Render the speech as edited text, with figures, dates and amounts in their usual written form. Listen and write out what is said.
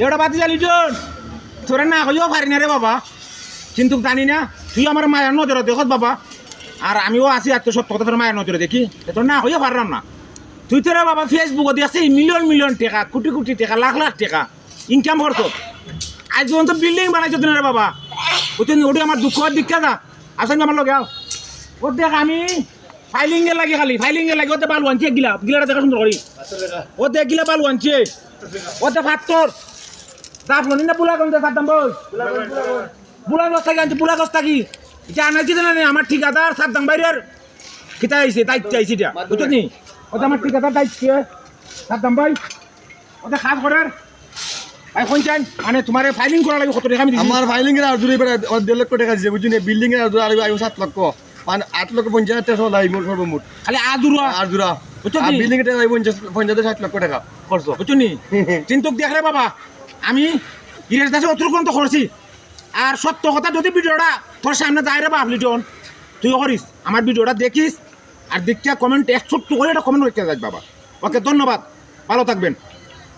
एउटा बाती जाली জন তোরা না কইও পারি না রে বাবা কিন্তু জানি না তুই আমার মায়ের নজরে দেখত বাবা আর আমিও আছি আর তোর সত্য কথা তোর মায়ের নজরে দেখি তোর না কইও পারলাম না তুই তোরা বাবা ফেসবুকে দেখছি মিলিয়ন মিলিয়ন টাকা কোটি কোটি টাকা লাখ লাখ টাকা ইনকাম করতো আজ পর্যন্ত বিল্ডিং বানাইছো তুই রে বাবা বুঝছেন ওটি আমার দুঃখ দীক্ষা যা আসেন আমার লগে আও ও দেখ আমি ফাইলিংয়ে লাগে খালি ফাইলিংয়ে লাগে ওতে বালু আনছে গিলাটা দেখা সুন্দর করি ও দেখ গিলা বালু আনছে ওতে ফাত্তর তারপর না পুলা কোন সাদ্দাম বল পুলা গস্তা আনছে পুলা গস্তা কি এটা আনাইছি না আমার ঠিকাদার সাদ্দাম বাইরের কিতা আইছে দায়িত্ব আইছে এটা বুঝছনি ওটা আমার ঠিকাদার দায়িত্ব সাদ্দাম ভাই ওটা খাস করার ভাই কোন চান মানে তোমার ফাইলিং করা লাগে কত টাকা আমি দিছি আমার ফাইলিং এর আর দূরে বেড়া 1.5 লক্ষ টাকা দিছে বুঝুনি বিল্ডিং এর আর 7 লক্ষ মানে 8 লক্ষ 50 টাকা লাই মোট সর্বমোট খালি আদুরা আর বিল্ডিং এর টাকা 50 60 লক্ষ টাকা খরচ বুঝছনি চিন্তুক দেখ রে বাবা আমি ইরেশ দাসে অতিরিক্ত করছি আর সত্য কথা যদি ভিডিওটা তোর সামনে যায় রে বাপ লিটন তুইও করিস আমার ভিডিওটা দেখিস আর দেখিয়া কমেন্ট 1 ছোট্ট করে একটা কমেন্ট করতে যাস বাবা ওকে ধন্যবাদ ভালো থাকবেন।